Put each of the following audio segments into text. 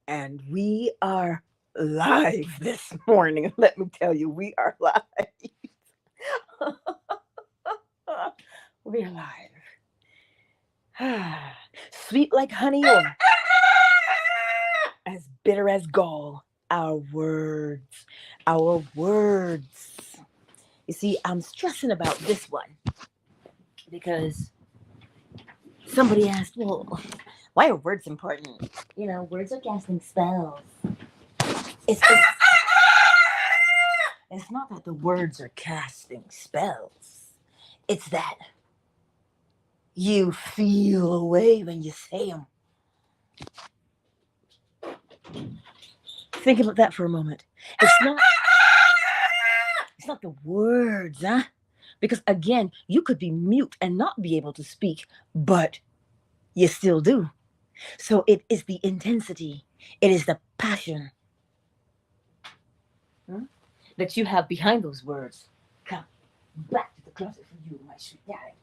And we are live this morning. Let me tell you, we are live. We're live. Sweet like honey or as bitter as gall. Our words. Our words. You see, I'm stressing about this one because somebody asked, well, why are words important? You know, words are casting spells. It's, it's, it's not that the words are casting spells. It's that you feel a way when you say them. Think about that for a moment. It's not the words, huh? Because again, you could be mute and not be able to speak, but you still do. So it is the intensity, it is the passion, that you have behind those words. Come back to the closet for you, my sweet daddy.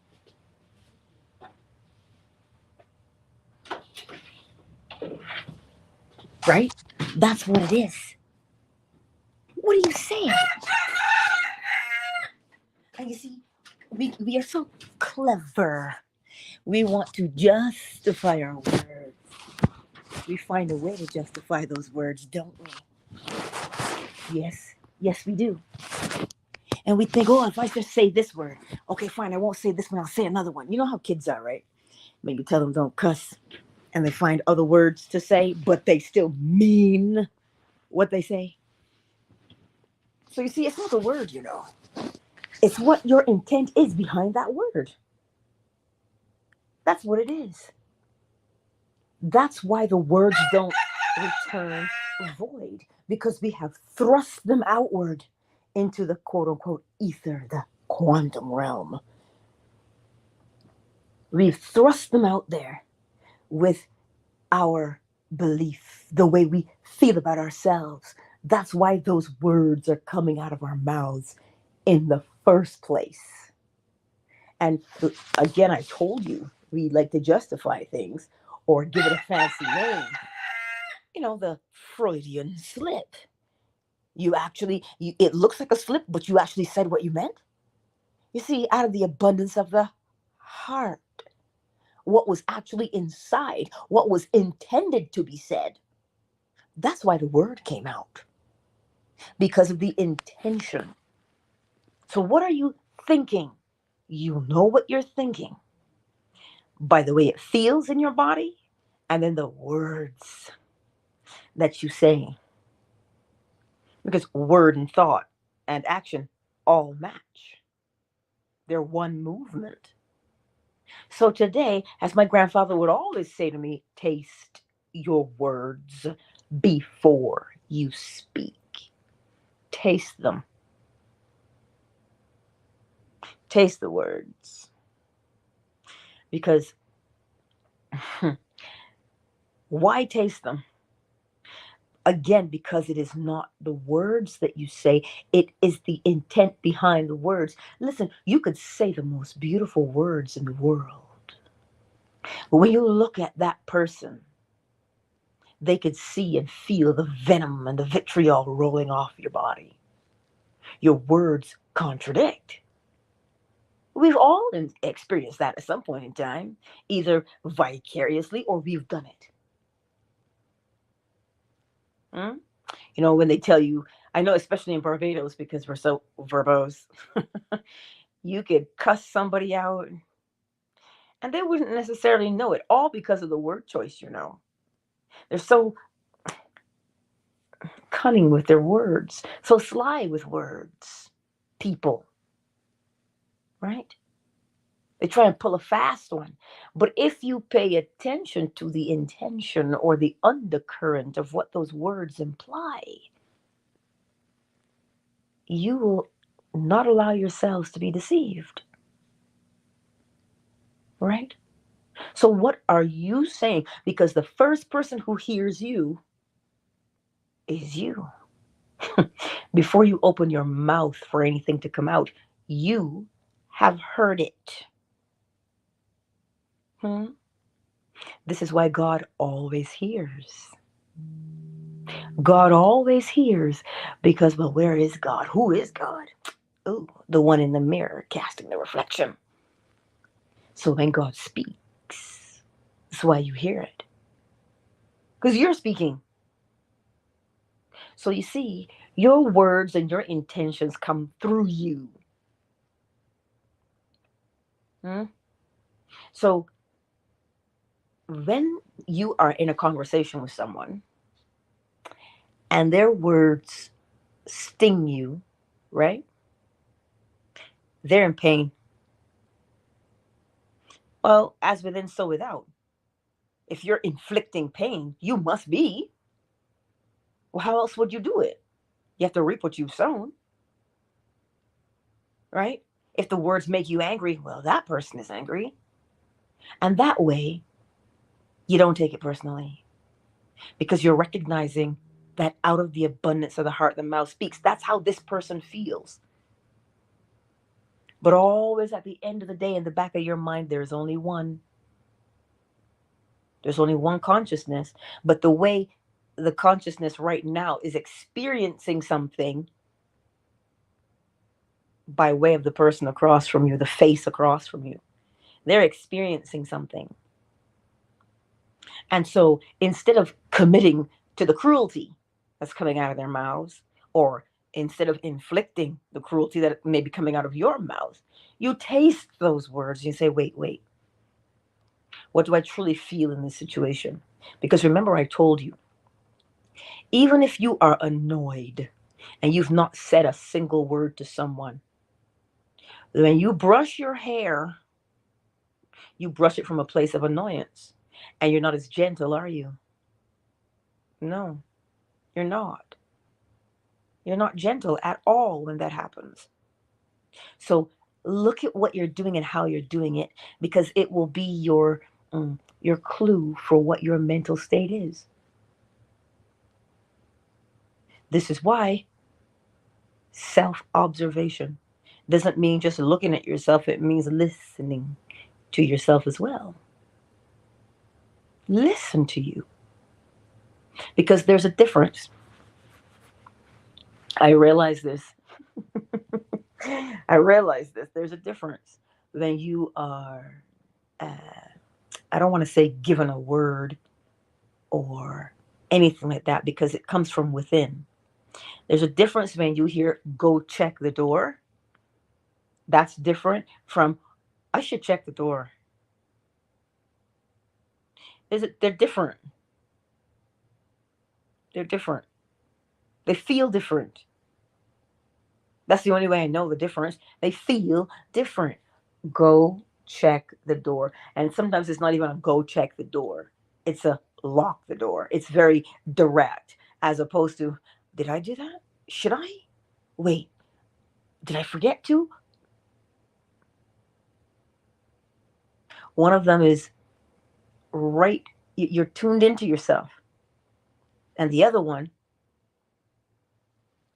Right? That's what it is. What are you saying? And you see, we are so clever. We want to justify our words. We find a way to justify those words, don't we? Yes, we do. And we think, oh, if I just say this word, okay, fine, I won't say this one, I'll say another one. You know how kids are, right? Maybe tell them don't cuss, and they find other words to say, but they still mean what they say. So you see, it's not the word, it's what your intent is behind that word. That's what it is. That's why the words don't return void, because we have thrust them outward into the quote unquote ether, the quantum realm. We've thrust them out there with our belief, the way we feel about ourselves. That's why those words are coming out of our mouths in the first place. And again, I told you, we like to justify things or give it a fancy name. The Freudian slip. It looks like a slip, but you actually said what you meant. You see, out of the abundance of the heart, what was actually inside, what was intended to be said. That's why the word came out, because of the intention. So, what are you thinking? You know what you're thinking by the way it feels in your body and then the words that you say. Because word and thought and action all match, they're one movement. So, today, as my grandfather would always say to me, taste your words before you speak. Taste them. Taste the words. Because why taste them? Again, because it is not the words that you say, it is the intent behind the words. Listen, you could say the most beautiful words in the world, but when you look at that person, they could see and feel the venom and the vitriol rolling off your body. Your words contradict. We've all experienced that at some point in time, either vicariously or we've done it. Hmm? When they tell you, I know, especially in Barbados, because we're so verbose, you could cuss somebody out and they wouldn't necessarily know it, all because of the word choice. They're so cunning with their words, so sly with words. People, right? They try and pull a fast one. But if you pay attention to the intention or the undercurrent of what those words imply, you will not allow yourselves to be deceived. Right? So, what are you saying? Because the first person who hears you is you. Before you open your mouth for anything to come out, you have heard it. Hmm? This is why God always hears. God always hears because, well, where is God? Who is God? Oh, the one in the mirror casting the reflection. So when God speaks, that's why you hear it. Because you're speaking. So you see, your words and your intentions come through you. Hmm? So when you are in a conversation with someone and their words sting you, right? They're in pain. Well, as within, so without. If you're inflicting pain, you must be. Well, how else would you do it? You have to reap what you've sown, right? If the words make you angry, well, that person is angry. And that way, you don't take it personally because you're recognizing that out of the abundance of the heart, the mouth speaks. That's how this person feels. But always at the end of the day, in the back of your mind, there's only one. There's only one consciousness. But the way the consciousness right now is experiencing something by way of the person across from you, the face across from you, they're experiencing something. And so instead of committing to the cruelty that's coming out of their mouths, or instead of inflicting the cruelty that may be coming out of your mouth, you taste those words and you say, wait, what do I truly feel in this situation? Because remember, I told you, even if you are annoyed and you've not said a single word to someone, when you brush your hair, you brush it from a place of annoyance. And you're not as gentle, are you? No, you're not. You're not gentle at all when that happens. So look at what you're doing and how you're doing it, because it will be your clue for what your mental state is. This is why self-observation doesn't mean just looking at yourself. It means listening to yourself as well. Listen to you. Because there's a difference. I realize this. I realize this. There's a difference when you are, I don't want to say given a word or anything like that, because it comes from within. There's a difference when you hear, go check the door. That's different from, I should check the door. They're different. They're different. They feel different. That's the only way I know the difference. They feel different. Go check the door. And sometimes it's not even a go check the door. It's a lock the door. It's very direct, as opposed to, did I do that? Should I? Wait, did I forget to? One of them is right, you're tuned into yourself. And the other one,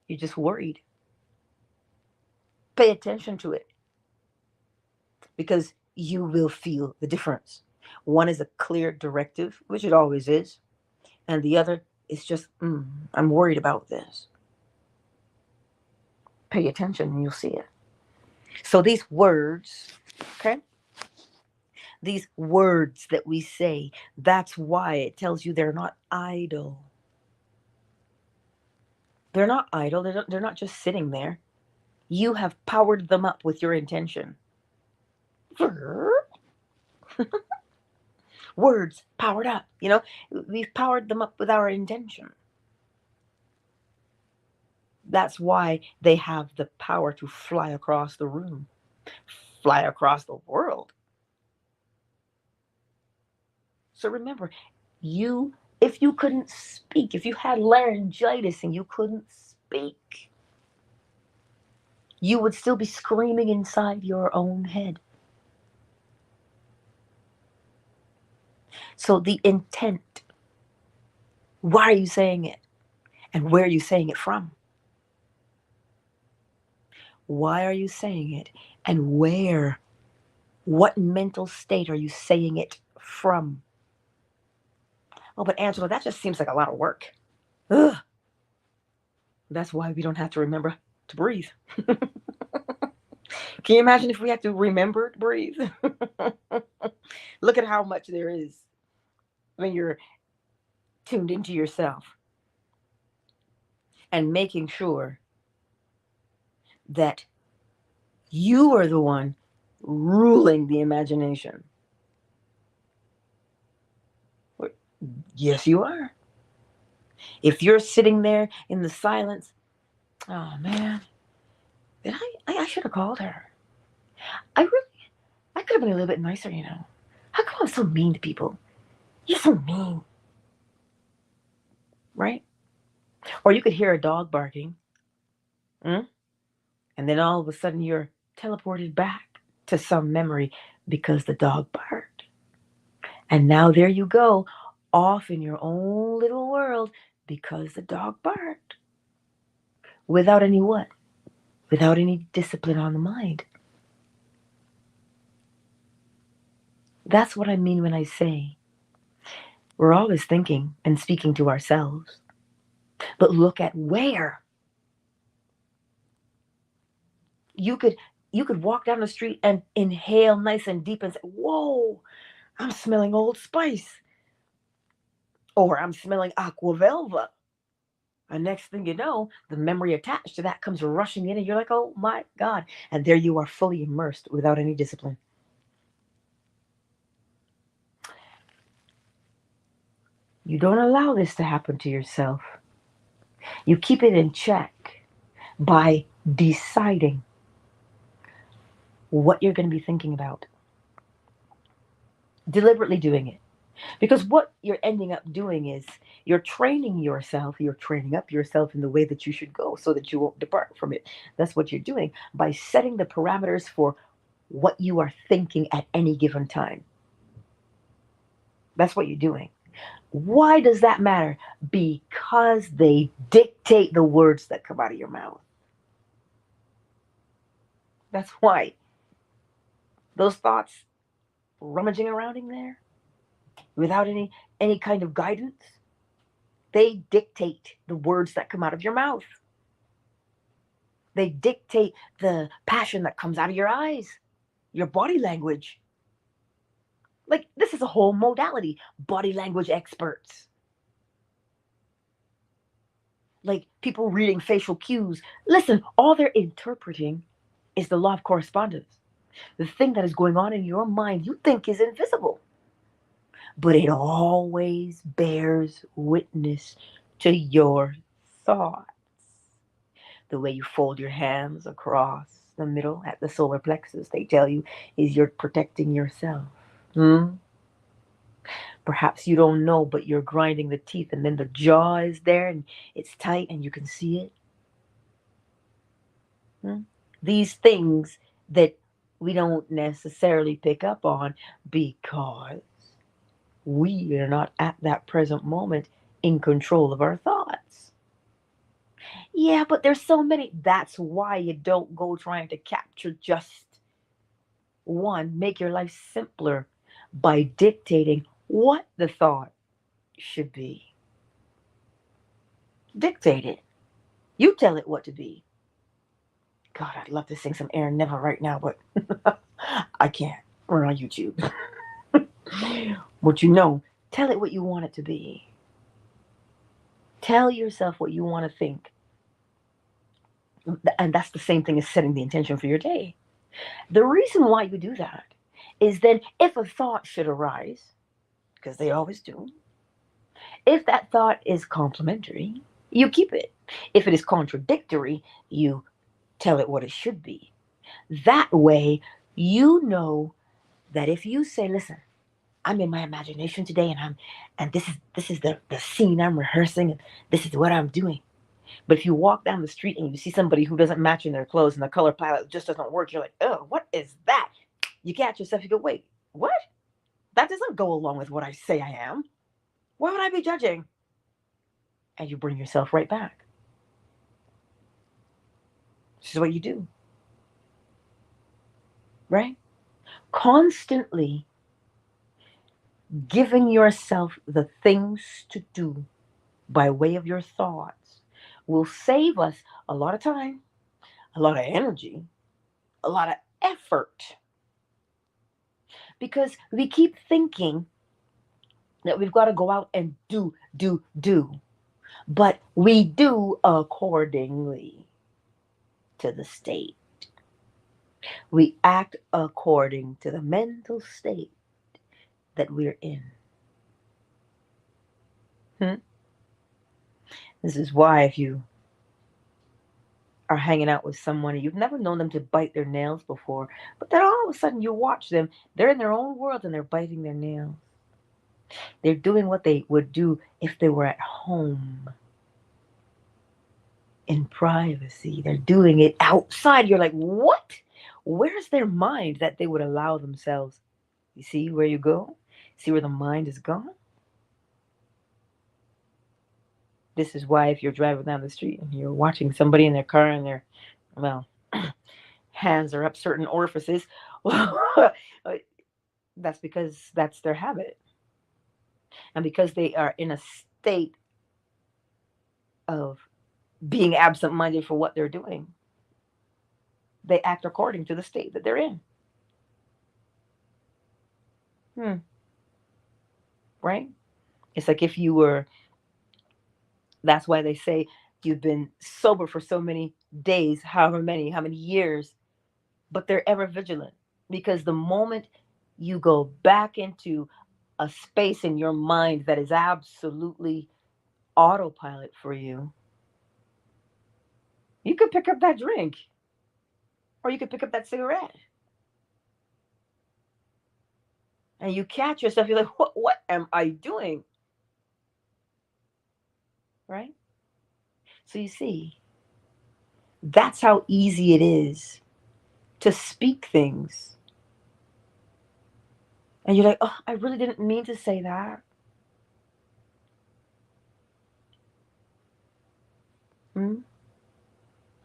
you're just worried. Pay attention to it because you will feel the difference. One is a clear directive, which it always is. And the other is just, I'm worried about this. Pay attention and you'll see it. So these words, okay? These words that we say, that's why it tells you they're not idle. They're not idle. They're not just sitting there. You have powered them up with your intention. Words powered up, we've powered them up with our intention. That's why they have the power to fly across the room, fly across the world. So remember, if you couldn't speak, if you had laryngitis and you couldn't speak, you would still be screaming inside your own head. So the intent, why are you saying it? And where are you saying it from? Why are you saying it? And where? What mental state are you saying it from? Oh, but Angela, that just seems like a lot of work. Ugh. That's why we don't have to remember to breathe. Can you imagine if we had to remember to breathe? Look at how much there is when you're tuned into yourself and making sure that you are the one ruling the imagination. Yes, you are. If you're sitting there in the silence, oh man, did I should have called her. I could have been a little bit nicer, you know. How come I'm so mean to people? You're so mean, right? Or you could hear a dog barking, mm? And then all of a sudden you're teleported back to some memory because the dog barked. And now there you go, off in your own little world because the dog barked. Without any what? Without any discipline on the mind. That's what I mean when I say we're always thinking and speaking to ourselves. But look at where. You could you could walk down the street and inhale nice and deep and say, "Whoa, I'm smelling Old Spice," or "I'm smelling Aqua Velva." And next thing you know, the memory attached to that comes rushing in, and you're like, "Oh my God!" And there you are, fully immersed without any discipline. You don't allow this to happen to yourself. You keep it in check by deciding what you're going to be thinking about, deliberately doing it. Because what you're ending up doing is you're training up yourself in the way that you should go so that you won't depart from it. That's what you're doing by setting the parameters for what you are thinking at any given time. That's what you're doing. Why does that matter? Because they dictate the words that come out of your mouth. That's why those thoughts rummaging around in there without any kind of guidance, they dictate the words that come out of your mouth. They dictate the passion that comes out of your eyes, your body language. Like, this is a whole modality. Body language experts. Like, people reading facial cues. Listen, all they're interpreting is the law of correspondence. The thing that is going on in your mind you think is invisible, but it always bears witness to your thoughts. The way you fold your hands across the middle at the solar plexus, they tell you, is you're protecting yourself. Hmm? Perhaps you don't know, but you're grinding the teeth, and then the jaw is there and it's tight and you can see it. Hmm? These things that we don't necessarily pick up on because we are not at that present moment in control of our thoughts. Yeah, but there's so many. That's why you don't go trying to capture just one. Make your life simpler by dictating what the thought should be. Dictate it. You tell it what to be. God, I'd love to sing some Aaron Neville right now, but I can't. We're on YouTube. But tell it what you want it to be. Tell yourself what you want to think. And that's the same thing as setting the intention for your day. The reason why you do that is then if a thought should arise, because they always do, if that thought is complimentary, you keep it. If it is contradictory, you tell it what it should be. That way, you know that if you say, listen, I'm in my imagination today and this is the scene I'm rehearsing and this is what I'm doing. But if you walk down the street and you see somebody who doesn't match in their clothes and the color palette just doesn't work, you're like, oh, what is that? You catch yourself, you go, wait, what? That doesn't go along with what I say I am. Why would I be judging? And you bring yourself right back. This is what you do, right? Constantly Giving yourself the things to do by way of your thoughts will save us a lot of time, a lot of energy, a lot of effort, because we keep thinking that we've got to go out and do, but we do accordingly to the state. We act according to the mental state that we're in. Hmm? This is why if you are hanging out with someone and you've never known them to bite their nails before, but then all of a sudden you watch them, they're in their own world and they're biting their nails. They're doing what they would do if they were at home in privacy. They're doing it outside. You're like, what? Where's their mind that they would allow themselves? You see where you go? See where the mind is gone? This is why if you're driving down the street and you're watching somebody in their car and their, well, hands are up certain orifices, that's because that's their habit. And because they are in a state of being absent-minded for what they're doing, they act according to the state that they're in. Right? It's like if you were, that's why they say you've been sober for so many days, how many years, but they're ever vigilant. Because the moment you go back into a space in your mind that is absolutely autopilot for you, you could pick up that drink or you could pick up that cigarette. And you catch yourself, you're like, what am I doing? Right? So you see, that's how easy it is to speak things. And you're like, oh, I really didn't mean to say that.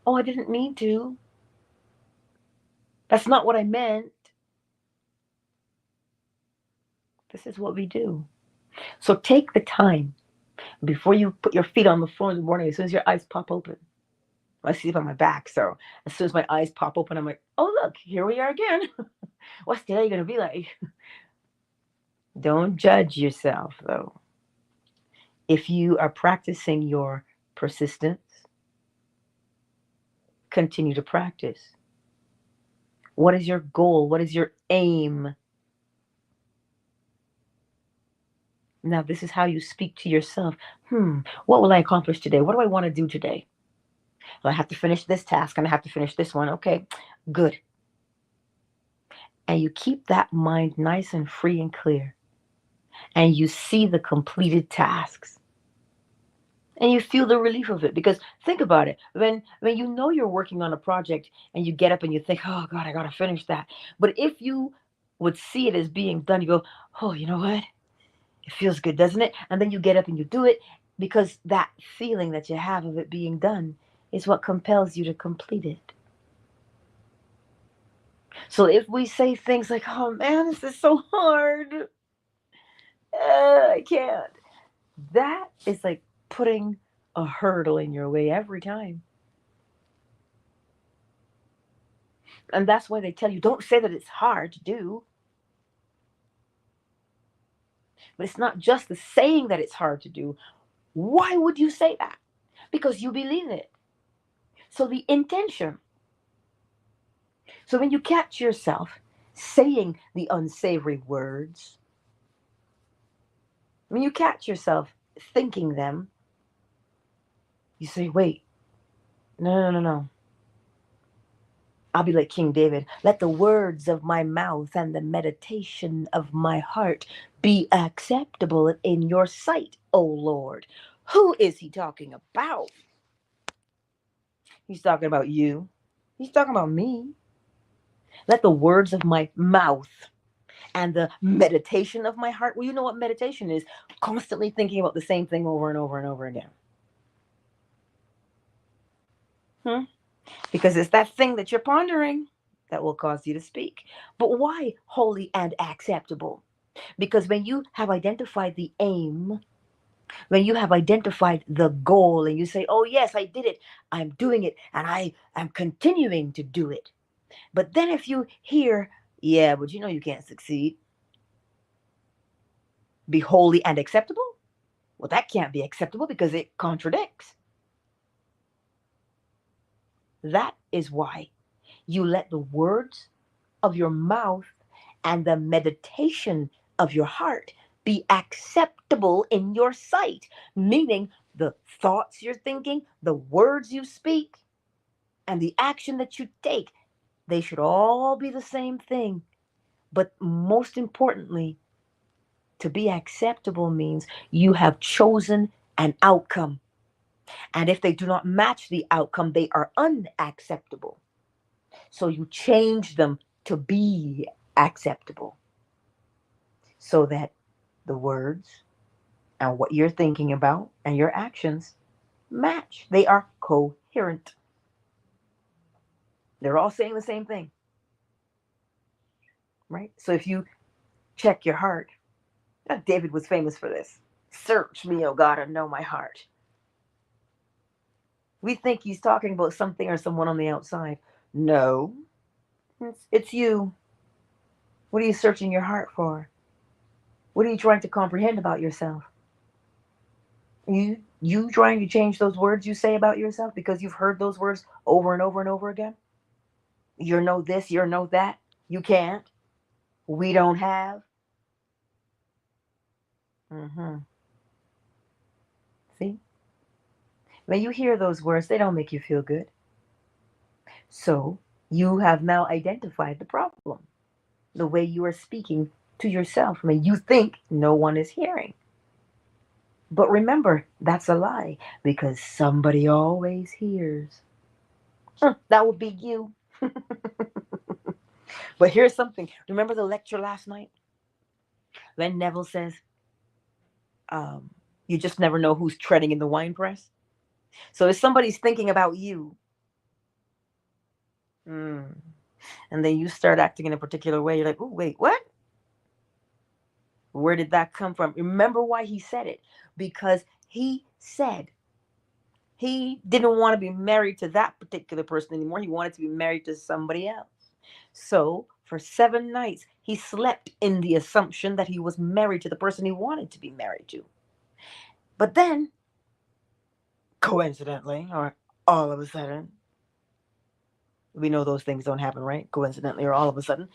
Oh, I didn't mean to. That's not what I meant. This is what we do. So take the time before you put your feet on the floor in the morning, as soon as your eyes pop open. I sleep on my back, so as soon as my eyes pop open, I'm like, oh, look, here we are again. What's today going to be like? Don't judge yourself, though. If you are practicing your persistence, continue to practice. What is your goal? What is your aim? Now, this is how you speak to yourself. What will I accomplish today? What do I want to do today? Well, I have to finish this task and I have to finish this one. Okay, good. And you keep that mind nice and free and clear. And you see the completed tasks. And you feel the relief of it. Because think about it. When you know you're working on a project and you get up and you think, oh, God, I got to finish that. But if you would see it as being done, you go, oh, you know what? It feels good, doesn't it? And then you get up and you do it, because that feeling that you have of it being done is what compels you to complete it. So if we say things like, oh man, this is so hard, I can't, that is like putting a hurdle in your way every time. And that's why they tell you, don't say that it's hard to do. But it's not just the saying that it's hard to do. Why would you say that? Because you believe it. So the intention. So when you catch yourself saying the unsavory words, when you catch yourself thinking them, you say, wait, no. I'll be like King David. Let the words of my mouth and the meditation of my heart be acceptable in your sight, O Lord. Who is he talking about? He's talking about you. He's talking about me. Let the words of my mouth and the meditation of my heart. Well, you know what meditation is? Constantly thinking about the same thing over and over and over again. Because it's that thing that you're pondering that will cause you to speak. But why holy and acceptable? Because when you have identified the aim, when you have identified the goal, and you say, oh, yes, I did it, I'm doing it, and I am continuing to do it. But then if you hear, yeah, but you know you can't succeed, be holy and acceptable, well, that can't be acceptable because it contradicts. That is why you let the words of your mouth and the meditation of your heart be acceptable in your sight, meaning the thoughts you're thinking, the words you speak, and the action that you take, they should all be the same thing. But most importantly, to be acceptable means you have chosen an outcome. And if they do not match the outcome, they are unacceptable. So you change them to be acceptable so that the words and what you're thinking about and your actions match. They are coherent. They're all saying the same thing, right? So if you check your heart, David was famous for this. Search me, O God, and know my heart. We think he's talking about something or someone on the outside. No, it's you. What are you searching your heart for? What are you trying to comprehend about yourself? You trying to change those words you say about yourself because you've heard those words over and over and over again? You're no this, you're no that. You can't. We don't have. Mm-hmm. See? When you hear those words, they don't make you feel good. So you have now identified the problem. The way you are speaking to yourself. I mean, you think no one is hearing. But remember, that's a lie because somebody always hears. That would be you. But here's something. Remember the lecture last night? When Neville says, you just never know who's treading in the wine press. So if somebody's thinking about you, and then you start acting in a particular way, you're like, oh, wait, what? Where did that come from? Remember why he said it? Because he said he didn't want to be married to that particular person anymore. He wanted to be married to somebody else. So for 7 nights, he slept in the assumption that he was married to the person he wanted to be married to. But then, coincidentally, or all of a sudden, we know those things don't happen, right? Coincidentally or all of a sudden,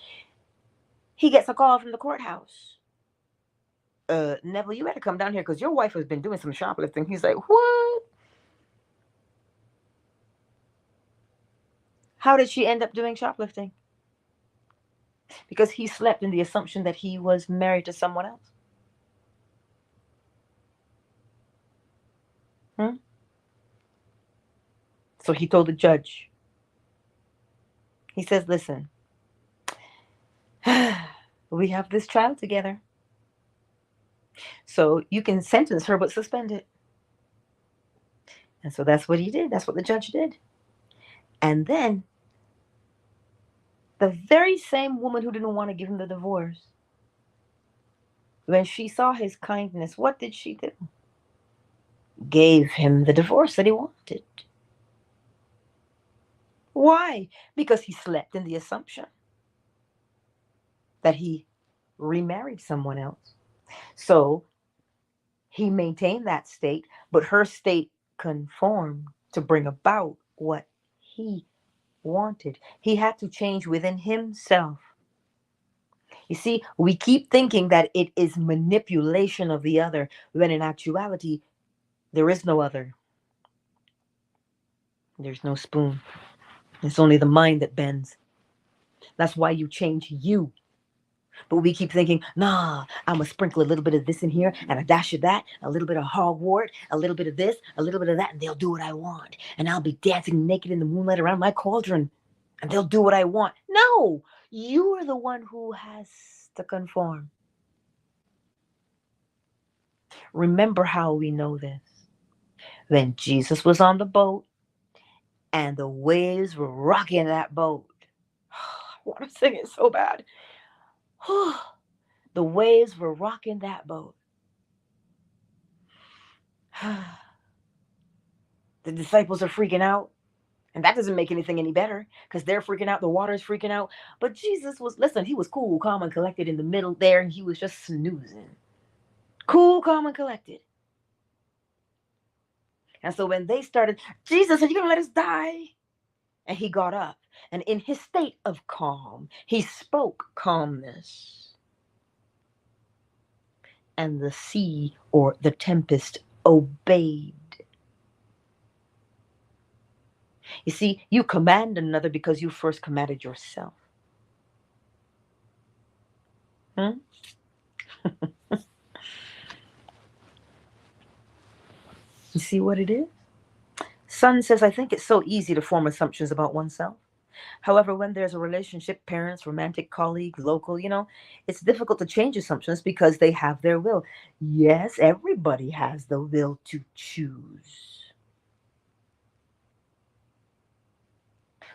he gets a call from the courthouse. Neville, you had to come down here because your wife has been doing some shoplifting. He's like, what? How did she end up doing shoplifting? Because he slept in the assumption that he was married to someone else. So he told the judge, he says, listen, we have this trial together. So you can sentence her, but suspend it. And so that's what he did. That's what the judge did. And then the very same woman who didn't want to give him the divorce, when she saw his kindness, what did she do? Gave him the divorce that he wanted. Why? Because he slept in the assumption that he remarried someone else. So he maintained that state, but her state conformed to bring about what he wanted. He had to change within himself. You see, we keep thinking that it is manipulation of the other, when in actuality, there is no other. There's no spoon. It's only the mind that bends. That's why you change you. But we keep thinking, nah, I'm going to sprinkle a little bit of this in here and a dash of that, a little bit of hogwort, a little bit of this, a little bit of that, and they'll do what I want. And I'll be dancing naked in the moonlight around my cauldron, and they'll do what I want. No, you are the one who has to conform. Remember how we know this. When Jesus was on the boat and the waves were rocking that boat. I want to sing it so bad. The waves were rocking that boat. The disciples are freaking out. And that doesn't make anything any better because they're freaking out. The water's freaking out. But Jesus was, listen, he was cool, calm, and collected in the middle there. And he was just snoozing. Cool, calm, and collected. And so when they started, Jesus, are you going to let us die? And he got up. And in his state of calm, he spoke calmness. And the sea or the tempest obeyed. You see, you command another because you first commanded yourself. You see what it is? Son says, I think it's so easy to form assumptions about oneself. However, when there's a relationship, parents, romantic, colleague, local, it's difficult to change assumptions because they have their will. Yes, everybody has the will to choose.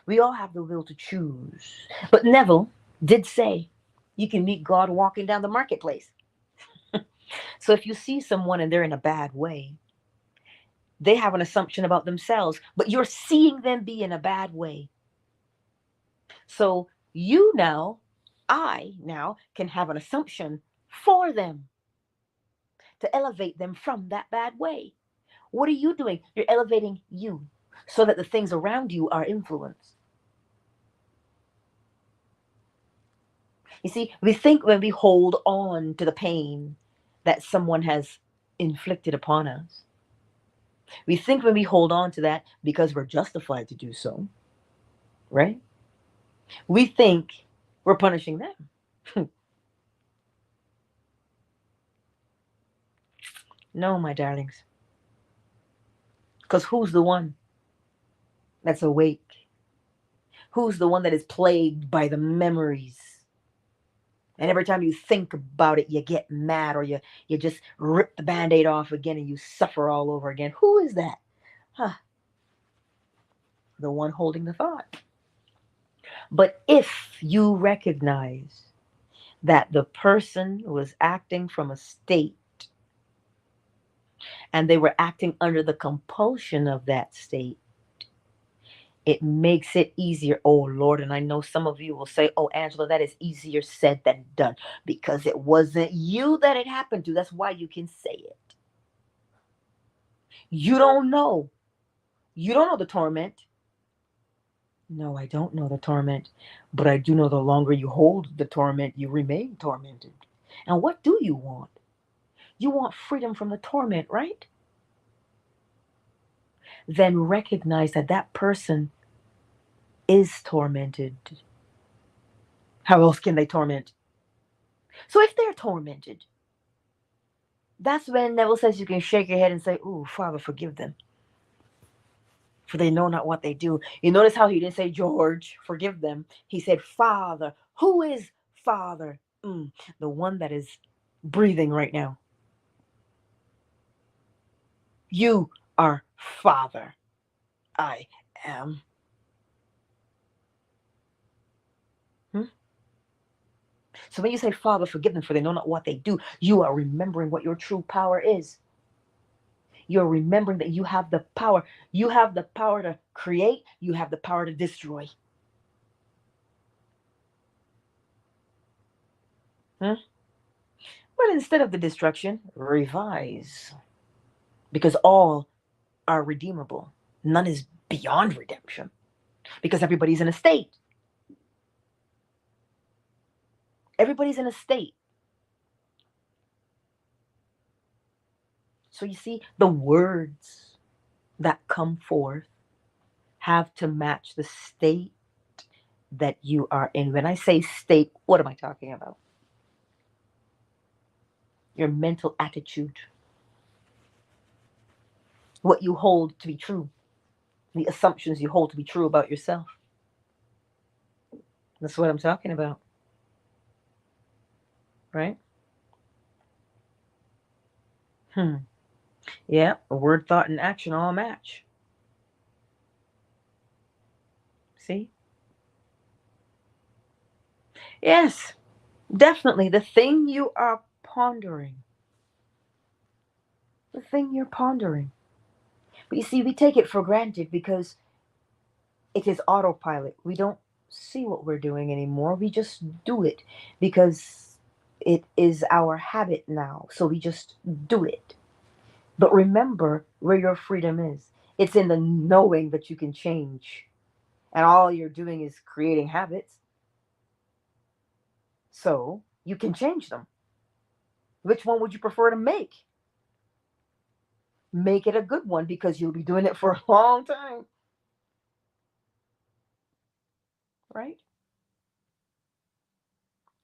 We all have the will to choose. But Neville did say, you can meet God walking down the marketplace. So if you see someone and they're in a bad way, they have an assumption about themselves, but you're seeing them be in a bad way. So I now can have an assumption for them to elevate them from that bad way. What are you doing? You're elevating you so that the things around you are influenced. You see, we think when we hold on to the pain that someone has inflicted upon us, we think when we hold on to that because we're justified to do so, right? We think we're punishing them. No, my darlings. Because who's the one that's awake? Who's the one that is plagued by the memories? And every time you think about it, you get mad, or you just rip the Band-Aid off again and you suffer all over again. Who is that? The one holding the thought. But if you recognize that the person was acting from a state and they were acting under the compulsion of that state, it makes it easier. Oh, Lord. And I know some of you will say, oh, Angela, that is easier said than done, because it wasn't you that it happened to. That's why you can say it. You don't know. You don't know the torment. No, I don't know the torment, but I do know the longer you hold the torment, you remain tormented. And what do you want? You want freedom from the torment, right? Then recognize that that person is tormented. How else can they torment? So if they're tormented, that's when Neville says you can shake your head and say, ooh, Father, forgive them, for they know not what they do. You notice how he didn't say, George, forgive them. He said, Father. Who is Father? The one that is breathing right now. You are Father. I am. So when you say, Father, forgive them, for they know not what they do, you are remembering what your true power is. You're remembering that you have the power. You have the power to create. You have the power to destroy. But instead of the destruction, revise. Because all are redeemable. None is beyond redemption. Because everybody's in a state. Everybody's in a state. So you see, the words that come forth have to match the state that you are in. When I say state, what am I talking about? Your mental attitude. What you hold to be true. The assumptions you hold to be true about yourself. That's what I'm talking about. Right? Yeah, word, thought, and action all match. See? Yes. Definitely the thing you are pondering. The thing you're pondering. But you see, we take it for granted because it is autopilot. We don't see what we're doing anymore. We just do it because it is our habit now. So we just do it. But remember where your freedom is. It's in the knowing that you can change. And all you're doing is creating habits. So you can change them. Which one would you prefer to make? Make it a good one because you'll be doing it for a long time. Right?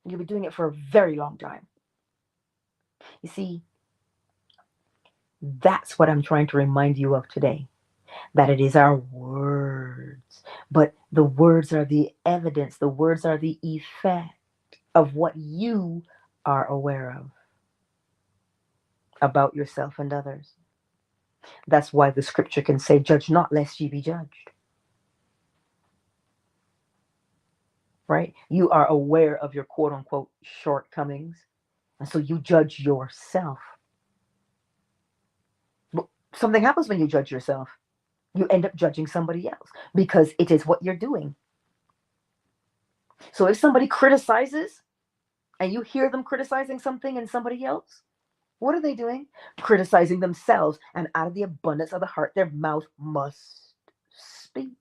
You'll be doing it for a very long time. You see, that's what I'm trying to remind you of today. That it is our words. But the words are the evidence, the words are the effect of what you are aware of about yourself and others. That's why the scripture can say, judge not lest ye be judged. Right? You are aware of your quote unquote shortcomings. And so you judge yourself. But something happens when you judge yourself. You end up judging somebody else because it is what you're doing. So if somebody criticizes and you hear them criticizing something in somebody else, what are they doing? Criticizing themselves. And out of the abundance of the heart, their mouth must speak.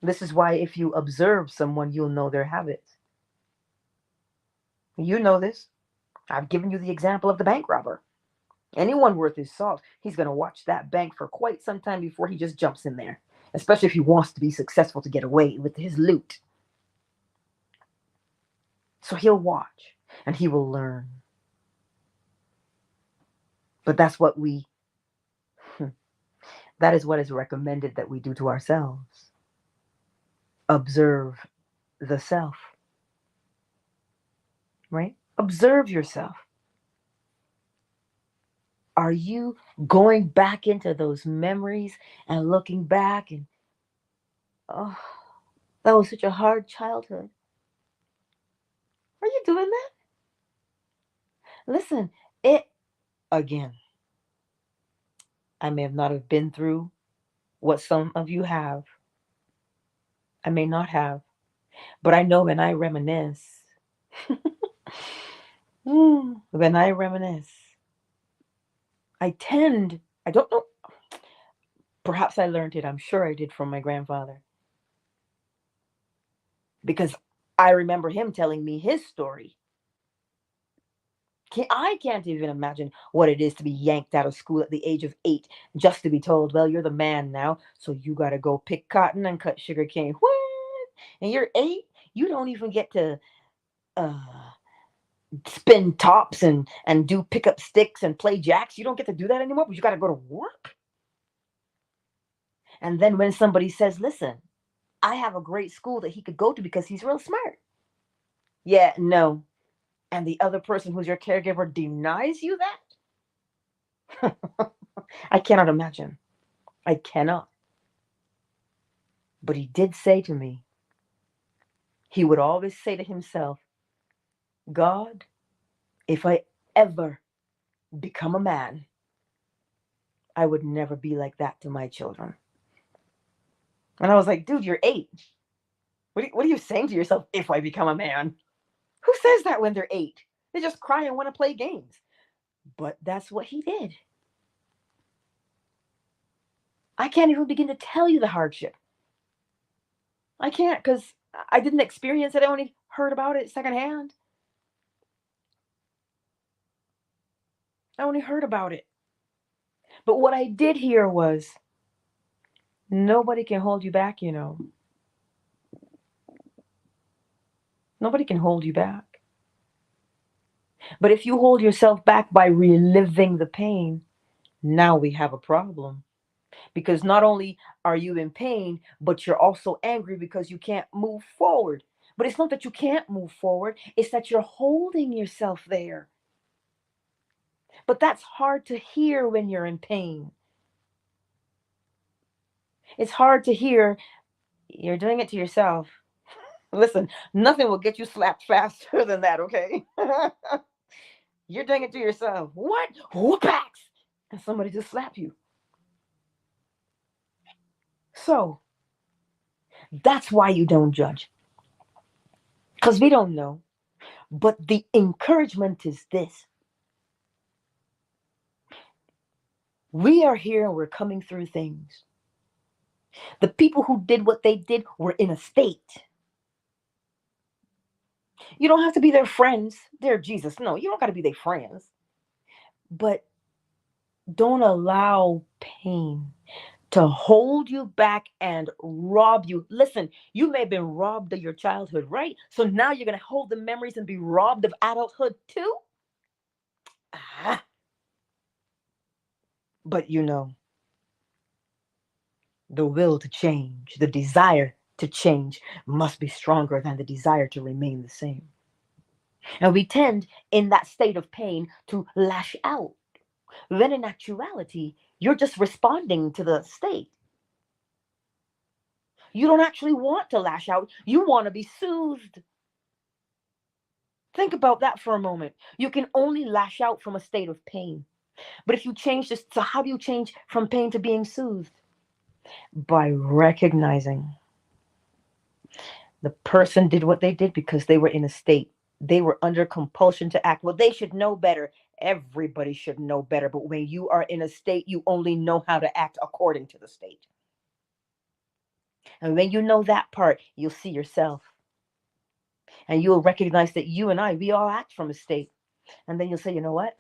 This is why if you observe someone, you'll know their habits. You know this. I've given you the example of the bank robber. Anyone worth his salt, he's going to watch that bank for quite some time before he just jumps in there, especially if he wants to be successful to get away with his loot. So he'll watch and he will learn. But that is what is recommended that we do to ourselves. Observe the self, right? Observe yourself. Are you going back into those memories and looking back and, oh, that was such a hard childhood? Are you doing that? Listen, again, I may have not have been through what some of you have. I may not have. But I know when I reminisce, when I reminisce, I don't know, perhaps I learned it, I'm sure I did from my grandfather. Because I remember him telling me his story. I can't even imagine what it is to be yanked out of school at the age of 8 just to be told, well, you're the man now, so you got to go pick cotton and cut sugar cane. What? And you're 8? You don't even get to spin tops and do pickup sticks and play jacks. You don't get to do that anymore, but you got to go to work. And then when somebody says, listen, I have a great school that he could go to because he's real smart. Yeah, no. And the other person who's your caregiver denies you that? I cannot imagine. I cannot. But he did say to me, he would always say to himself, God, if I ever become a man, I would never be like that to my children. And I was like, dude, you're 8. What are you saying to yourself, if I become a man? Who says that when they're 8? They just cry and want to play games. But that's what he did. I can't even begin to tell you the hardship. I can't because I didn't experience it. I only heard about it secondhand. I only heard about it. But what I did hear was nobody can hold you back, you know. Nobody can hold you back. But if you hold yourself back by reliving the pain, now we have a problem. Because not only are you in pain, but you're also angry because you can't move forward. But it's not that you can't move forward, it's that you're holding yourself there. But that's hard to hear when you're in pain. It's hard to hear. You're doing it to yourself. Listen, nothing will get you slapped faster than that, okay? You're doing it to yourself. What? Whoopaks! And somebody just slapped you. So that's why you don't judge. Because we don't know. But the encouragement is this: we are here and we're coming through things. The people who did what they did were in a state. You don't have to be their friends. They're Jesus. No, you don't got to be their friends. But don't allow pain to hold you back and rob you. Listen, you may have been robbed of your childhood, right? So now you're going to hold the memories and be robbed of adulthood too? Ah, but the will to change, the desire to change must be stronger than the desire to remain the same. And we tend, in that state of pain, to lash out. When in actuality, you're just responding to the state. You don't actually want to lash out. You want to be soothed. Think about that for a moment. You can only lash out from a state of pain. But if you change this, so how do you change from pain to being soothed? By recognizing the person did what they did because they were in a state. They were under compulsion to act. Well, they should know better. Everybody should know better. But when you are in a state, you only know how to act according to the state. And when you know that part, you'll see yourself. And you'll recognize that you and I, we all act from a state. And then you'll say, you know what?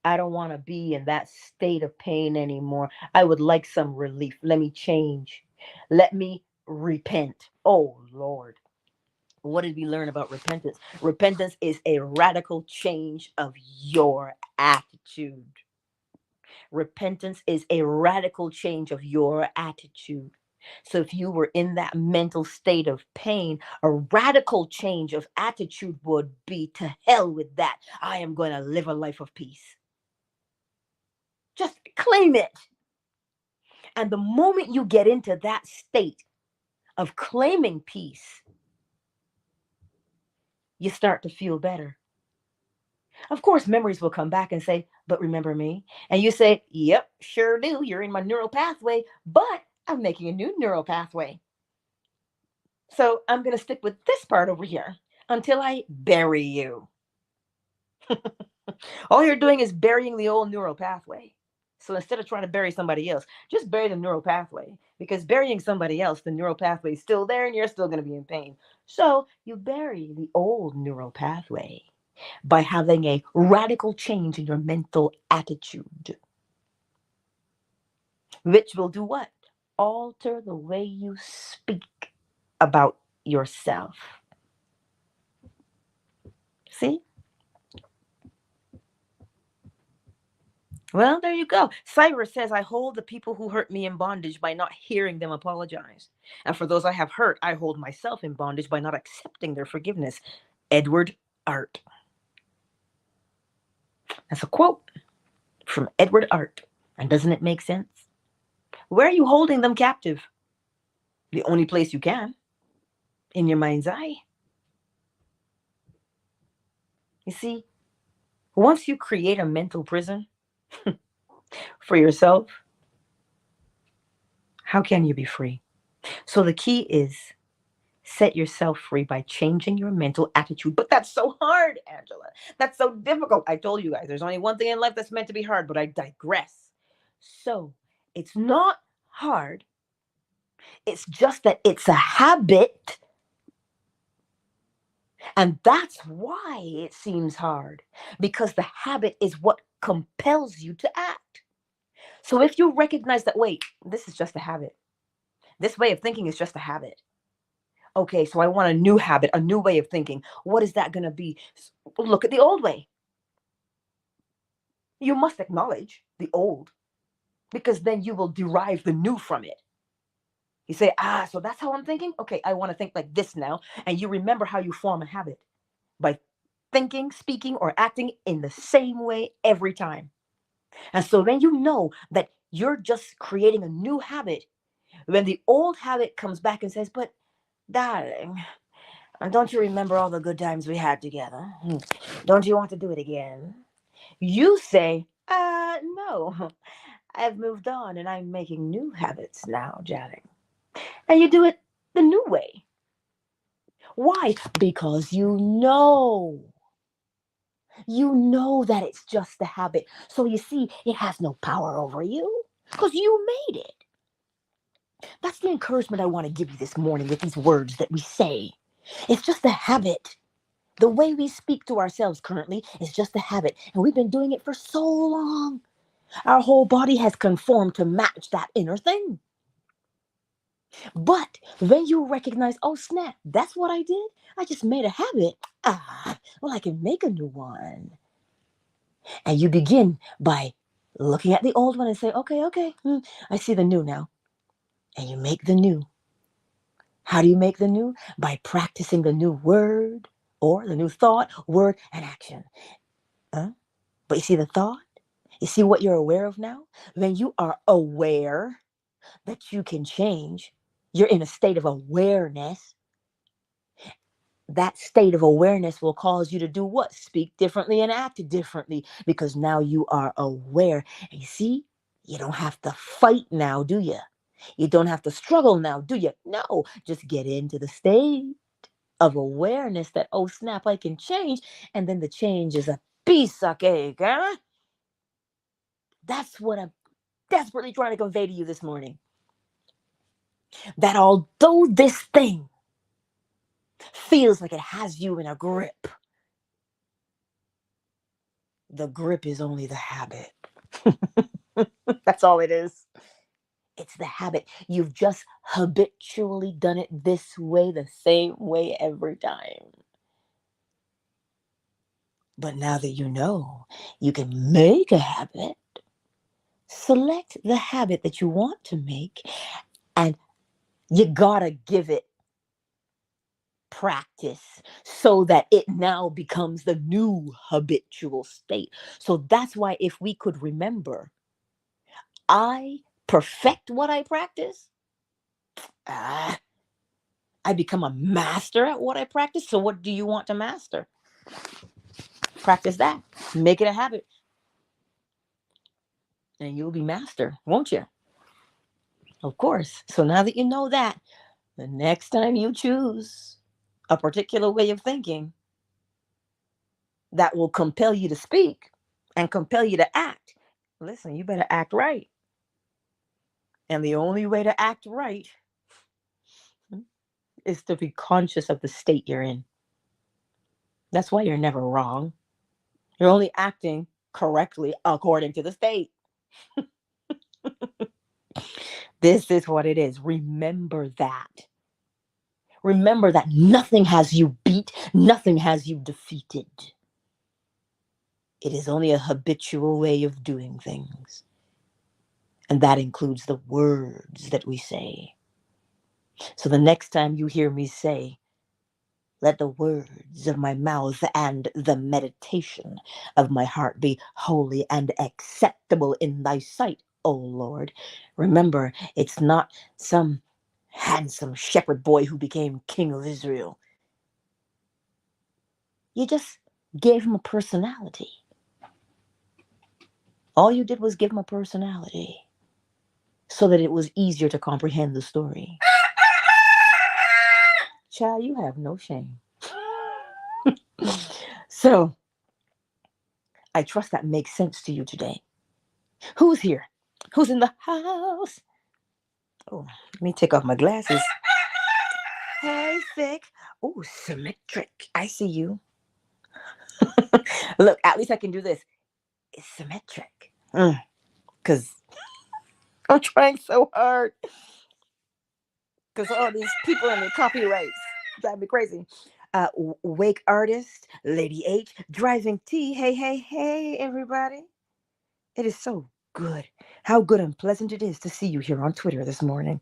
I don't want to be in that state of pain anymore. I would like some relief. Let me change. Let me repent. Oh, Lord. What did we learn about repentance? Repentance is a radical change of your attitude. Repentance is a radical change of your attitude. So if you were in that mental state of pain, a radical change of attitude would be, to hell with that. I am going to live a life of peace. Just claim it. And the moment you get into that state of claiming peace, you start to feel better. Of course, memories will come back and say, but remember me? And you say, yep, sure do. You're in my neural pathway, but I'm making a new neural pathway. So I'm going to stick with this part over here until I bury you. All you're doing is burying the old neural pathway. So instead of trying to bury somebody else, just bury the neural pathway. Because burying somebody else, the neural pathway is still there and you're still going to be in pain. So you bury the old neural pathway by having a radical change in your mental attitude, which will do what? Alter the way you speak about yourself. See? Well, there you go. Cyrus says, I hold the people who hurt me in bondage by not hearing them apologize. And for those I have hurt, I hold myself in bondage by not accepting their forgiveness. Edward Art. That's a quote from Edward Art. And doesn't it make sense? Where are you holding them captive? The only place you can. In your mind's eye. You see, once you create a mental prison for yourself, how can you be free? So the key is set yourself free by changing your mental attitude. But that's so hard, Angela. That's so difficult. I told you guys, there's only one thing in life that's meant to be hard, but I digress. So it's not hard. It's just that it's a habit. And that's why it seems hard, because the habit is what compels you to act. So if you recognize that, wait, this is just a habit. This way of thinking is just a habit. Okay, so I want a new habit, a new way of thinking. What is that going to be? Look at the old way. You must acknowledge the old, because then you will derive the new from it. You say, so that's how I'm thinking? Okay, I want to think like this now. And you remember how you form a habit by thinking, speaking, or acting in the same way every time. And so then you know that you're just creating a new habit. When the old habit comes back and says, but darling, And don't you remember all the good times we had together? Don't you want to do it again? You say, no. I've moved on and I'm making new habits now, Janet. And you do it the new way. Why? Because you know. You know that it's just a habit. So you see, it has no power over you because you made it. That's the encouragement I want to give you this morning with these words that we say. It's just a habit. The way we speak to ourselves currently is just a habit. And we've been doing it for so long. Our whole body has conformed to match that inner thing. But when you recognize, oh snap, that's what I did. I just made a habit. Well, I can make a new one. And you begin by looking at the old one and say, okay, I see the new now. And you make the new. How do you make the new? By practicing the new word or the new thought, word, and action. But you see the thought? You see what you're aware of now? When you are aware that you can change, you're in a state of awareness. That state of awareness will cause you to do what? Speak differently and act differently because now you are aware. And you see, you don't have to fight now, do you? You don't have to struggle now, do you? No, just get into the state of awareness that, oh snap, I can change. And then the change is a piece of cake, huh? That's what I'm desperately trying to convey to you this morning. That although this thing feels like it has you in a grip, the grip is only the habit. That's all it is. It's the habit. You've just habitually done it this way, the same way every time. But now that you know, you can make a habit. Select the habit that you want to make, and you gotta give it practice so that it now becomes the new habitual state. So that's why if we could remember, I perfect what I practice, I become a master at what I practice. So what do you want to master? Practice that. Make it a habit. And you'll be master, won't you? Of course. So now that you know that, the next time you choose a particular way of thinking that will compel you to speak and compel you to act, listen, you better act right. And the only way to act right is to be conscious of the state you're in. That's why you're never wrong. You're only acting correctly according to the state. This is what it is. Remember that. Remember that nothing has you beat, nothing has you defeated. It is only a habitual way of doing things. And that includes the words that we say. So the next time you hear me say, let the words of my mouth and the meditation of my heart be holy and acceptable in thy sight, O Lord. Remember, it's not some handsome shepherd boy who became king of Israel. You just gave him a personality. All you did was give him a personality so that it was easier to comprehend the story. Child, you have no shame. So, I trust that makes sense to you today. Who's here? Who's in the house? Oh, let me take off my glasses. Hey, Vic. Oh, symmetric. I see you. Look, at least I can do this. It's symmetric. Because I'm trying so hard. Because all these people in the copyrights drive me crazy. Wake artist, Lady H, driving tea. Hey, everybody. It is so good. How good and pleasant it is to see you here on Twitter this morning.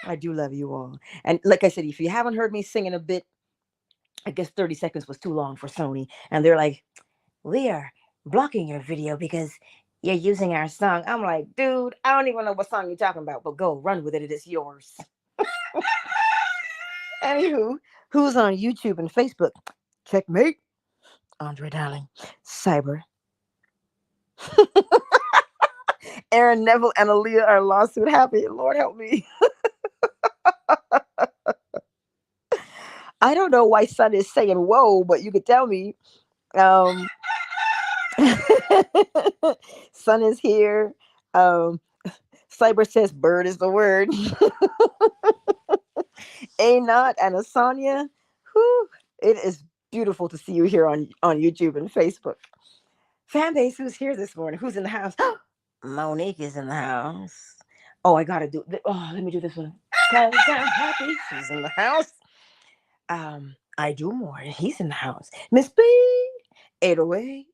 I do love you all. And like I said, if you haven't heard me singing a bit, I guess 30 seconds was too long for Sony. And they're like, we are blocking your video because you're using our song. I'm like, dude, I don't even know what song you're talking about, but go run with it. It is yours. Anywho, who's on YouTube and Facebook? Checkmate. Andre Darling. Cyber. Aaron, Neville, and Aaliyah are lawsuit happy. Lord help me. I don't know why Sun is saying whoa, but you could tell me. Um, Sun is here. Cyber says bird is the word. A Not and Asanya. Whew, it is beautiful to see you here on YouTube and Facebook. Fan base, who's here this morning? Who's in the house? Monique is in the house. Oh, I gotta do. Let me do this one. 'Cause I'm happy. She's in the house. I do more. He's in the house. Miss B, 808,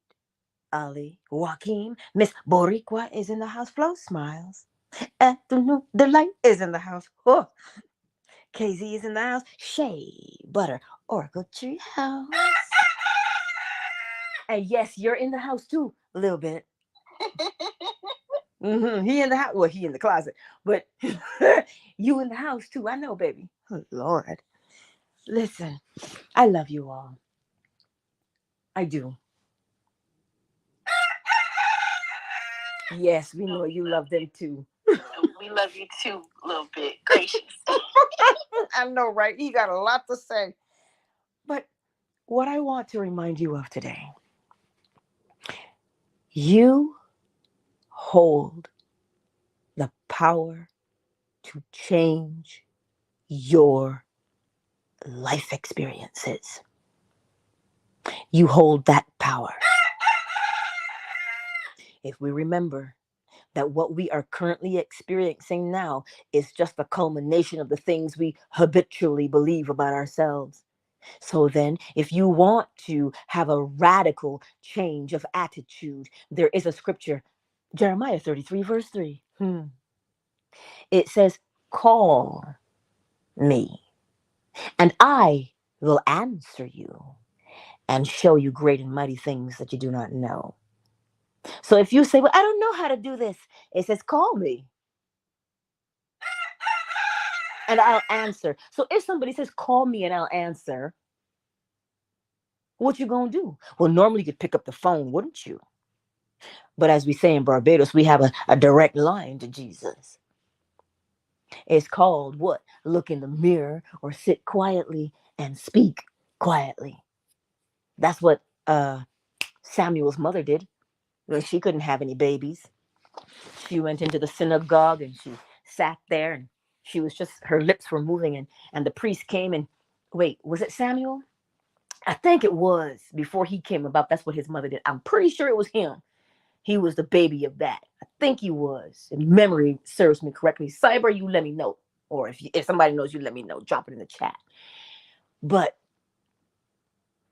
Ali, Joaquin, Miss Boricua is in the house. Flo smiles. Afternoon Delight is in the house. Oh, KZ is in the house. Shea Butter, Oracle Tree House. And yes, you're in the house too, a little bit. He in the house. Well, he in the closet, but you in the house too. I know, baby. Oh, Lord, listen, I love you all. I do. Yes, we know you love them too. We love you too, a little bit. Gracious. I know, right? He got a lot to say. But what I want to remind you of today, you hold the power to change your life experiences. You hold that power. If we remember that what we are currently experiencing now is just a culmination of the things we habitually believe about ourselves. So then, if you want to have a radical change of attitude, there is a scripture, Jeremiah 33, verse 3. It says, call me, and I will answer you and show you great and mighty things that you do not know. So if you say, well, I don't know how to do this, it says, call me and I'll answer. So if somebody says, call me and I'll answer, what you gonna do? Well, normally you'd pick up the phone, wouldn't you? But as we say in Barbados, we have a direct line to Jesus. It's called what? Look in the mirror or sit quietly and speak quietly. That's what Samuel's mother did when she couldn't have any babies. She went into the synagogue and she sat there and she was just, her lips were moving, and the priest came and, wait, was it Samuel? I think it was before he came about. That's what his mother did. I'm pretty sure it was him. He was the baby of that. I think he was. If memory serves me correctly. Cyber, you let me know. Or if somebody knows, you let me know. Drop it in the chat. But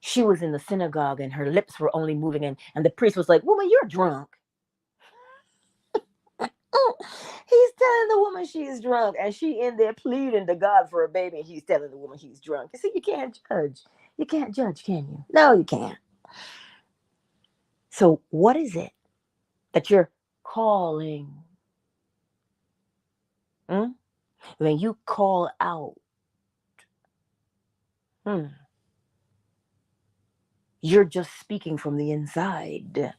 she was in the synagogue and her lips were only moving, and the priest was like, woman, you're drunk. He's telling the woman she's drunk, and she in there pleading to God for a baby, and he's telling the woman he's drunk. You see, you can't judge. You can't judge, can you? No, you can't. So what is it that you're calling? When you call out, you're just speaking from the inside.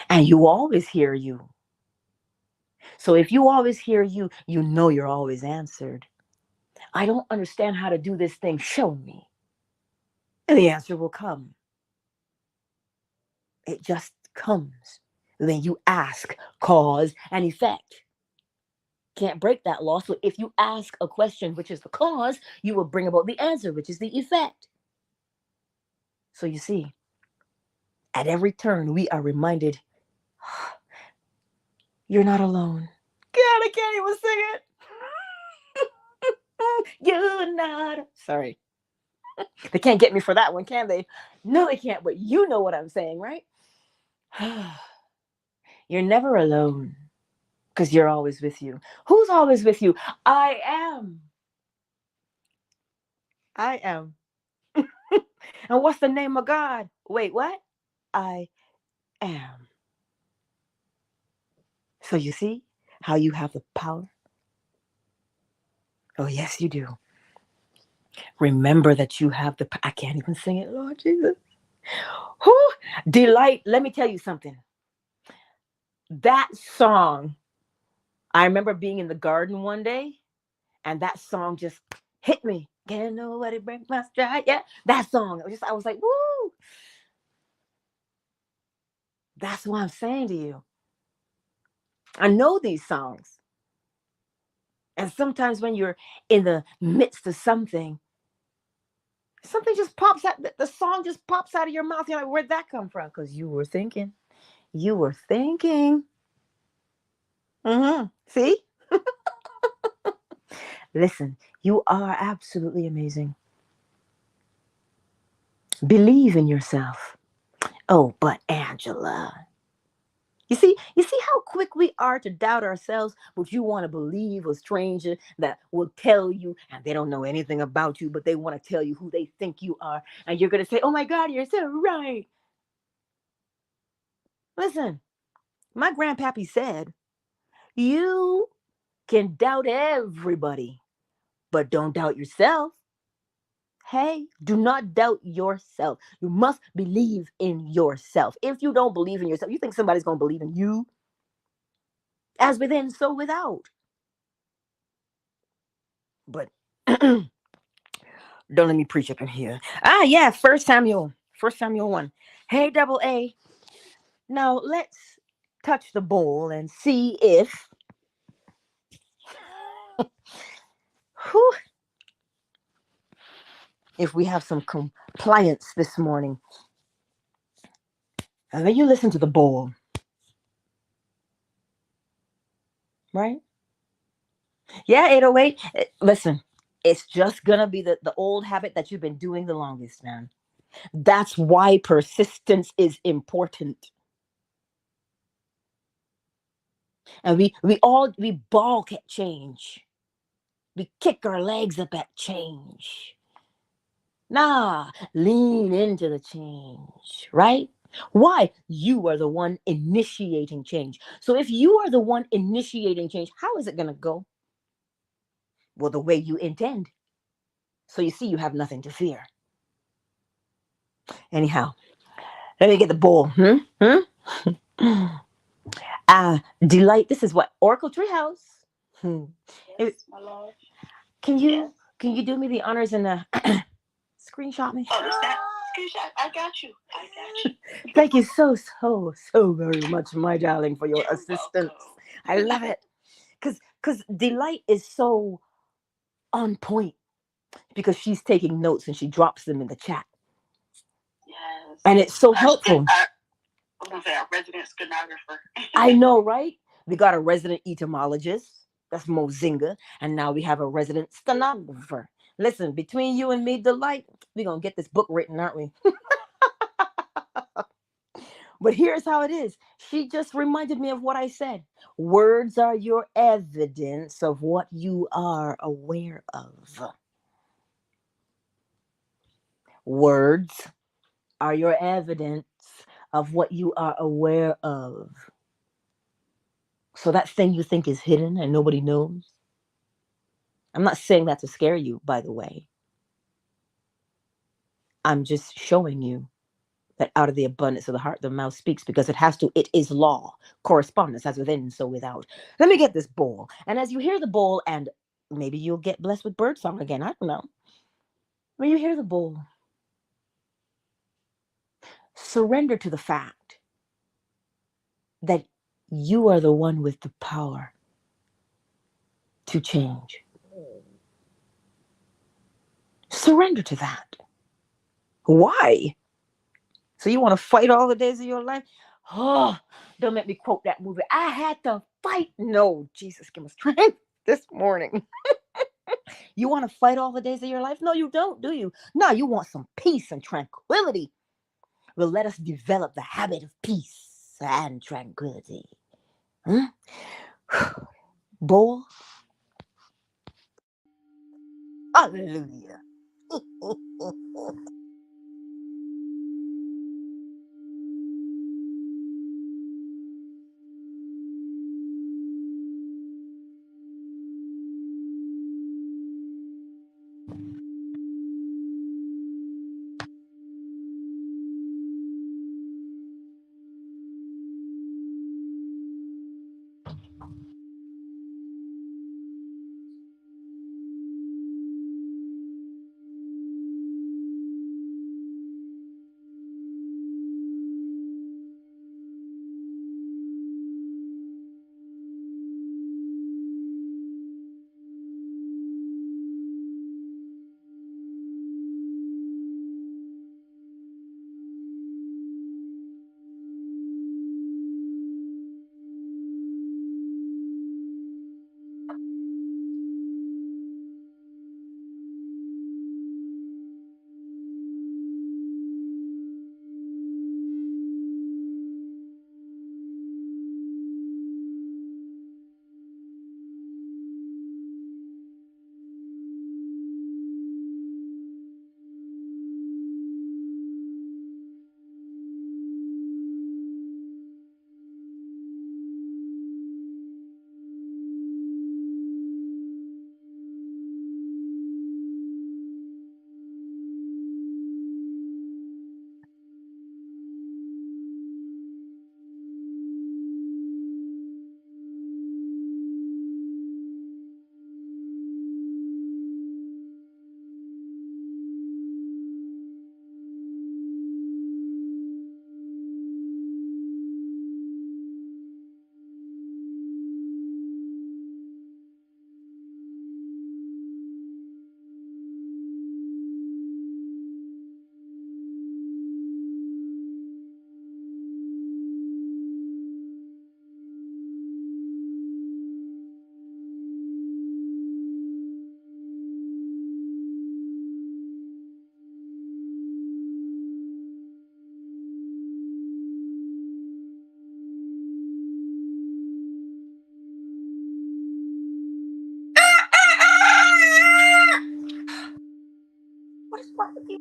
And you always hear you. So if you always hear you, you know you're always answered. I don't understand how to do this thing. Show me. And the answer will come. It just comes when you ask, cause and effect. Can't break that law. So if you ask a question, which is the cause, you will bring about the answer, which is the effect. So you see, at every turn, we are reminded, you're not alone. God, I can't even sing it. You're not. Sorry. They can't get me for that one, can they? No, they can't, but you know what I'm saying, right? You're never alone because you're always with you. Who's always with you? I am. I am. And what's the name of God? Wait, what? I am. So you see how you have the power? Oh, yes, you do. Remember that you have the. I can't even sing it, Lord Jesus. Whew. Delight. Let me tell you something. That song. I remember being in the garden one day, and that song just hit me. Can't nobody break my stride. Yeah, that song. I was like, woo. That's what I'm saying to you. I know these songs. And sometimes when you're in the midst of something, something just pops out. The song just pops out of your mouth. You're like, where'd that come from? Because you were thinking. You were thinking. See? Listen, you are absolutely amazing. Believe in yourself. Oh, but Angela, you see how quick we are to doubt ourselves, but you want to believe a stranger that will tell you, and they don't know anything about you, but they want to tell you who they think you are, and you're going to say, oh my God, you're so right. Listen, my grandpappy said, you can doubt everybody, but don't doubt yourself. Hey, do not doubt yourself. You must believe in yourself. If you don't believe in yourself, you think somebody's going to believe in you? As within, so without. But don't let me preach up in here. Ah, yeah, First Samuel 1. Hey, double A. Now let's touch the bowl and see whew, if we have some compliance this morning. And then you listen to the bowl, right? Yeah, 808. Listen, it's just gonna be the old habit that you've been doing the longest, man. That's why persistence is important. And we balk at change. We kick our legs up at change. Nah, lean into the change, right? Why? You are the one initiating change. So if you are the one initiating change, how is it going to go? Well, the way you intend. So you see, you have nothing to fear. Anyhow, let me get the bowl. Delight. This is what Oracle Treehouse. Yes, my love. Can you Yes. can you do me the honors and screenshot me? Oh, is that screenshot? I got you. I got you. Thank you so very much, my darling, for your You're assistance. welcome. I love it. Because Delight is so on point because she's taking notes and she drops them in the chat. Yes. And it's so helpful. I'm gonna say our resident stenographer. I know, right? We got a resident etymologist. That's Mozinga. And now we have a resident stenographer. Listen, between you and me, Delight, we're going to get this book written, aren't we? But here's how it is. She just reminded me of what I said. Words are your evidence of what you are aware of. Words are your evidence of what you are aware of. So that thing you think is hidden and nobody knows. I'm not saying that to scare you, by the way. I'm just showing you that out of the abundance of the heart, the mouth speaks because it is law. Correspondence as within, so without. Let me get this bowl. And as you hear the bowl, and maybe you'll get blessed with birdsong again, I don't know. When you hear the bowl, surrender to the fact that you are the one with the power to change. Surrender to that. Why? So you want to fight all the days of your life? Oh, don't make me quote that movie. I had to fight. No, Jesus, give us strength this morning. You want to fight all the days of your life? No, you don't, do you? No, you want some peace and tranquility. Well, let us develop the habit of peace and tranquility. Huh? Bowl. Hallelujah. What is wrong with you?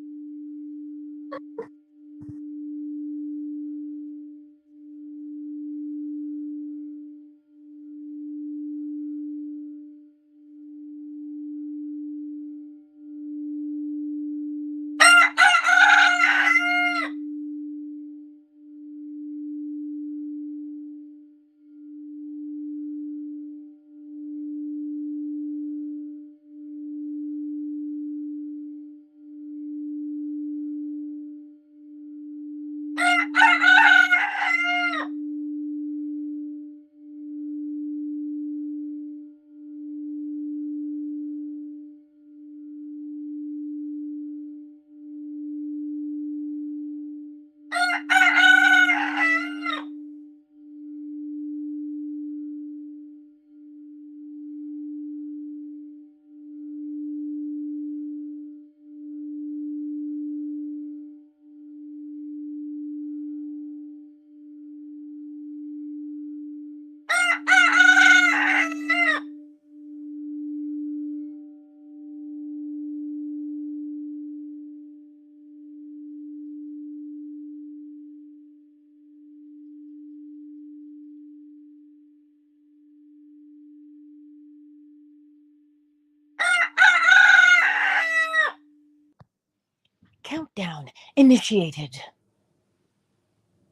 Countdown initiated.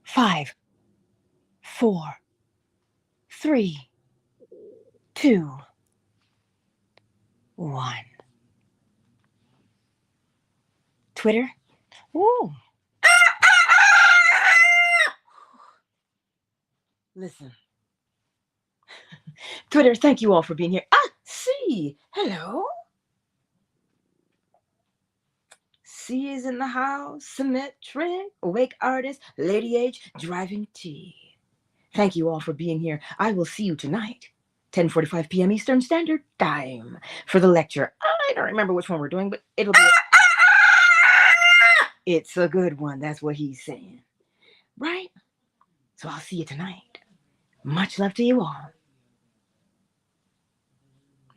5, 4, 3, 2, 1. Twitter? Ooh. Listen. Twitter, thank you all for being here. C. Hello. C is in the house. Symmetric. Awake artist. Lady H. Driving tea. Thank you all for being here. I will see you tonight, 10:45 p.m. Eastern Standard Time, for the lecture. I don't remember which one we're doing, but it'll be... It's a good one. That's what he's saying. Right? So I'll see you tonight. Much love to you all.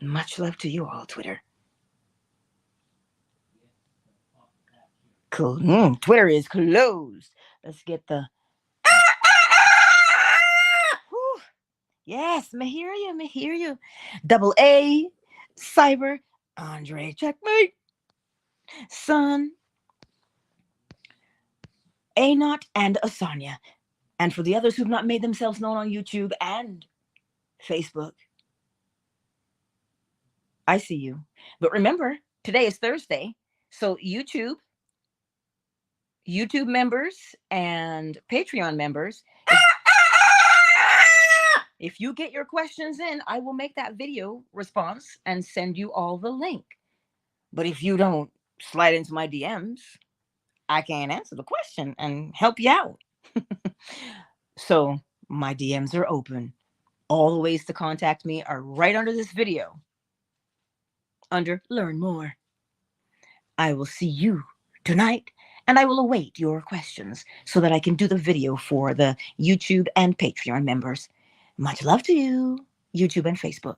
Much love to you all, Twitter. Cool. Twitter is closed. Let's get the... Whew. Yes, me hear you. Double A, Cyber, Andre, checkmate, Sun, A-Not, and Asanya. And for the others who've not made themselves known on YouTube and Facebook, I see you. But remember, today is Thursday. So YouTube members and Patreon members, if you get your questions in, I will make that video response and send you all the link. But if you don't slide into my DMs, I can't answer the question and help you out. So my DMs are open. All the ways to contact me are right under this video, under Learn More. I will see you tonight, and I will await your questions so that I can do the video for the YouTube and Patreon members. Much love to you, YouTube and Facebook.